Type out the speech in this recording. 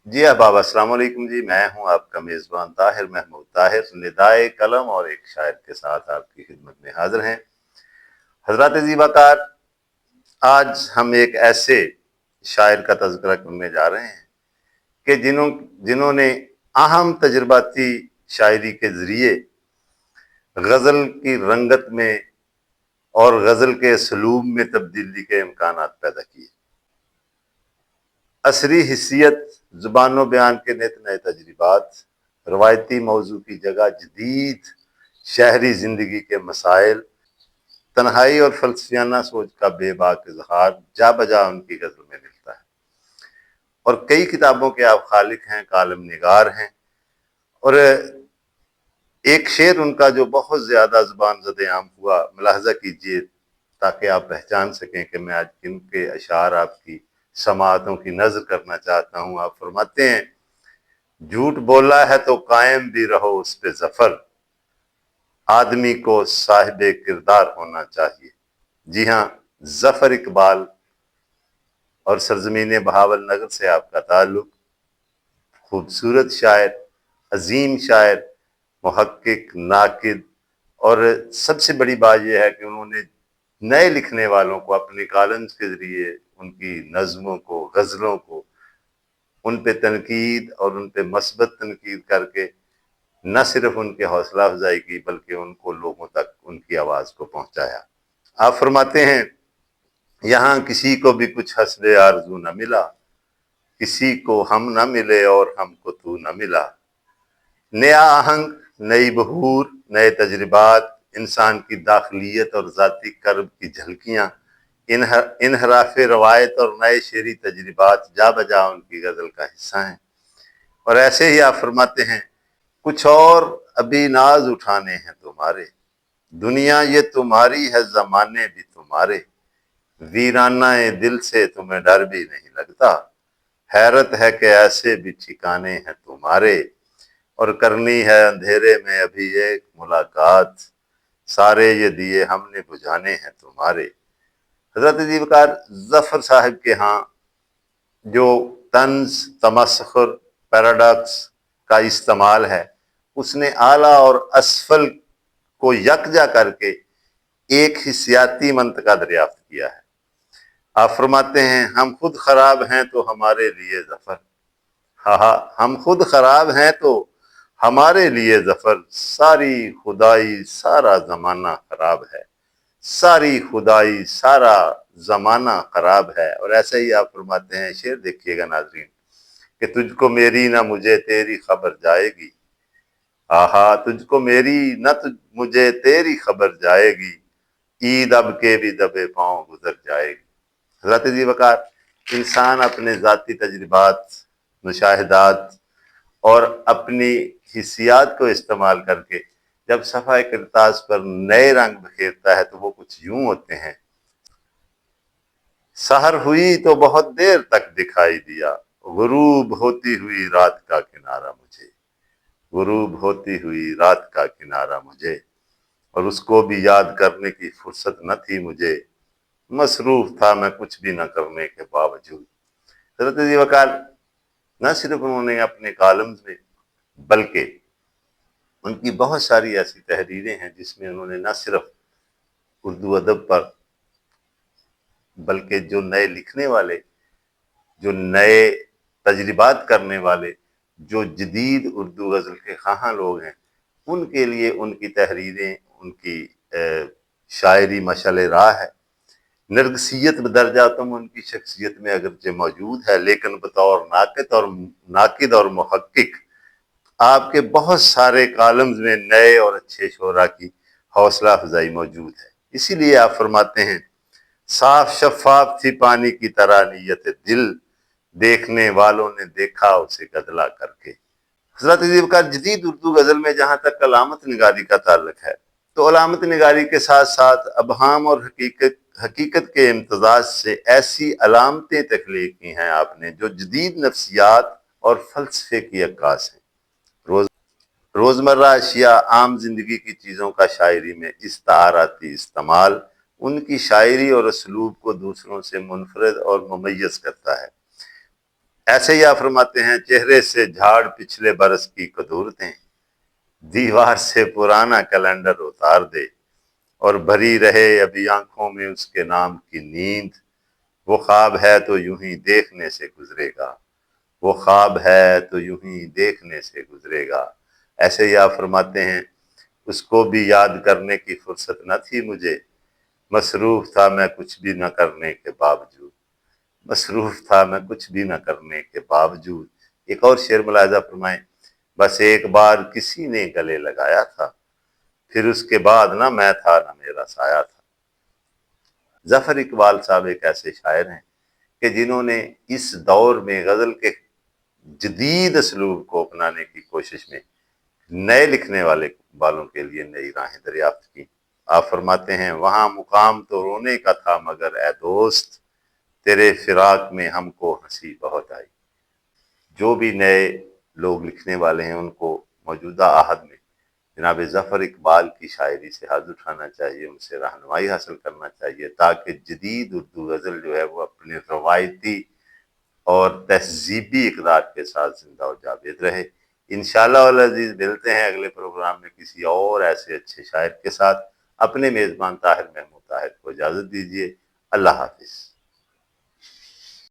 جی احباب السلام علیکم جی، میں ہوں آپ کا میزبان طاہر محمود طاہر، ندائے قلم اور ایک شاعر کے ساتھ آپ کی خدمت میں حاضر ہیں۔ حضرات زیبا کار، آج ہم ایک ایسے شاعر کا تذکرہ کرنے جا رہے ہیں کہ جنہوں نے اہم تجرباتی شاعری کے ذریعے غزل کی رنگت میں اور غزل کے اسلوب میں تبدیلی کے امکانات پیدا کیے۔ عصری حیثیت، زبان و بیان کے نت نئے تجربات، روایتی موضوع کی جگہ جدید شہری زندگی کے مسائل، تنہائی اور فلسفیانہ سوچ کا بے باک اظہار جا بجا ان کی غزل میں ملتا ہے۔ اور کئی کتابوں کے آپ خالق ہیں، کالم نگار ہیں، اور ایک شعر ان کا جو بہت زیادہ زبان زد عام ہوا، ملاحظہ کیجئے تاکہ آپ پہچان سکیں کہ میں آج کن کے اشعار آپ کی سماعتوں کی نظر کرنا چاہتا ہوں۔ آپ فرماتے ہیں، جھوٹ بولا ہے تو قائم بھی رہو اس پہ ظفر، آدمی کو صاحب کردار ہونا چاہیے۔ جی ہاں، ظفر اقبال اور سرزمین بہاول نگر سے آپ کا تعلق۔ خوبصورت شاعر، عظیم شاعر، محقق، ناقد، اور سب سے بڑی بات یہ ہے کہ انہوں نے نئے لکھنے والوں کو اپنے کالمز کے ذریعے ان کی نظموں کو، غزلوں کو، ان پہ تنقید اور ان پہ مثبت تنقید کر کے نہ صرف ان کے حوصلہ افزائی کی بلکہ ان کو لوگوں تک ان کی آواز کو پہنچایا۔ آپ فرماتے ہیں، یہاں کسی کو بھی کچھ حسب آرزو نہ ملا، کسی کو ہم نہ ملے اور ہم کو تو نہ ملا۔ نیا آہنگ، نئی بہور، نئے تجربات، انسان کی داخلیت اور ذاتی کرب کی جھلکیاں، انحراف روایت اور نئے شعری تجربات جا بجا ان کی غزل کا حصہ ہیں۔ اور ایسے ہی آپ فرماتے ہیں، کچھ اور ابھی ناز اٹھانے ہیں تمہارے، دنیا یہ تمہاری ہے زمانے بھی تمہارے، ویرانہ دل سے تمہیں ڈر بھی نہیں لگتا، حیرت ہے کہ ایسے بھی ٹھکانے ہیں تمہارے، اور کرنی ہے اندھیرے میں ابھی ایک ملاقات، سارے یہ دیے ہم نے بجھانے ہیں تمہارے۔ حضرت زیبکار، ظفر صاحب کے ہاں جو طنز، تمسخر، پیراڈاکس کا استعمال ہے، اس نے اعلیٰ اور اسفل کو یکجا کر کے ایک حسیاتی منطقہ دریافت کیا ہے۔ آپ فرماتے ہیں، ہم خود خراب ہیں تو ہمارے لیے ظفر، ہاں ہم خود خراب ہیں تو ہمارے لیے ظفر، ساری خدائی سارا زمانہ خراب ہے، ساری خدائی سارا زمانہ خراب ہے۔ اور ایسے ہی آپ فرماتے ہیں، شعر دیکھیے گا ناظرین، کہ تجھ کو میری نہ مجھے تیری خبر جائے گی، آہا تجھ کو میری نہ مجھے تیری خبر جائے گی، عید اب کے بھی دبے پاؤں گزر جائے گی۔ حضرت زیبکار، انسان اپنے ذاتی تجربات، مشاہدات اور اپنی حسیات کو استعمال کر کے جب صفحہ کرتاس پر نئے رنگ بکھیرتا ہے تو وہ کچھ یوں ہوتے ہیں، سحر ہوئی تو بہت دیر تک دکھائی دیا، غروب ہوتی ہوئی رات کا کنارہ مجھے، غروب ہوتی ہوئی رات کا کنارہ مجھے، اور اس کو بھی یاد کرنے کی فرصت نہ تھی مجھے، مصروف تھا میں کچھ بھی نہ کرنے کے باوجود۔ حضرت زیبکار نہ صرف انہوں نے اپنے کالمز میں بلکہ ان کی بہت ساری ایسی تحریریں ہیں جس میں انہوں نے نہ صرف اردو ادب پر بلکہ جو نئے لکھنے والے، جو نئے تجربات کرنے والے، جو جدید اردو غزل کے خواہاں لوگ ہیں، ان کے لیے ان کی تحریریں، ان کی شاعری مشعل راہ ہے۔ نرگسیت بدرجاتم ان کی شخصیت میں اگرچہ موجود ہے، لیکن بطور ناقد اور محقق آپ کے بہت سارے کالمز میں نئے اور اچھے شعراء کی حوصلہ افزائی موجود ہے۔ اسی لیے آپ فرماتے ہیں، صاف شفاف تھی پانی کی طرح نیت دل، دیکھنے والوں نے دیکھا اسے گدلا کر کے۔ حضرت زیبکار، جدید اردو غزل میں جہاں تک علامت نگاری کا تعلق ہے تو علامت نگاری کے ساتھ ساتھ ابہام اور حقیقت کے امتزاج سے ایسی علامتیں تخلیق کی ہیں آپ نے جو جدید نفسیات اور فلسفے کی عکاس ہیں۔ روزمرہ اشیاء، عام زندگی کی چیزوں کا شاعری میں استعاراتی استعمال ان کی شاعری اور اسلوب کو دوسروں سے منفرد اور ممیز کرتا ہے۔ ایسے ہی آپ فرماتے ہیں چہرے سے جھاڑ پچھلے برس کی کدورتیں، دیوار سے پرانا کیلنڈر اتار دے، اور بھری رہے ابھی آنکھوں میں اس کے نام کی نیند۔ وہ خواب ہے تو یوں ہی دیکھنے سے گزرے گا، وہ خواب ہے تو یوں ہی دیکھنے سے گزرے گا۔ ایسے ہی آپ فرماتے ہیں اس کو بھی یاد کرنے کی فرصت نہ تھی مجھے، مصروف تھا میں کچھ بھی نہ کرنے کے باوجود، مصروف تھا میں کچھ بھی نہ کرنے کے باوجود۔ ایک اور شعر ملاحظہ فرمائیں، بس ایک بار کسی نے گلے لگایا تھا، پھر اس کے بعد نہ میں تھا نہ میرا سایہ تھا۔ ظفر اقبال صاحب ایک ایسے شاعر ہیں کہ جنہوں نے اس دور میں غزل کے جدید اسلوب کو اپنانے کی کوشش میں نئے لکھنے والوں کے لیے نئی راہیں دریافت کی۔ آپ فرماتے ہیں وہاں مقام تو رونے کا تھا مگر اے دوست، تیرے فراق میں ہم کو ہنسی بہت آئی۔ جو بھی نئے لوگ لکھنے والے ہیں ان کو موجودہ عہد میں جناب ظفر اقبال کی شاعری سے ہاتھ اٹھانا چاہیے، ان سے رہنمائی حاصل کرنا چاہیے، تاکہ جدید اردو غزل جو ہے وہ اپنے روایتی اور تہذیبی اقدار کے ساتھ زندہ و جاوید رہے۔ انشاءاللہ العزیز ملتے ہیں اگلے پروگرام میں کسی اور ایسے اچھے شاعر کے ساتھ۔ اپنے میزبان طاہر محمود طاہر کو اجازت دیجیے۔ اللہ حافظ۔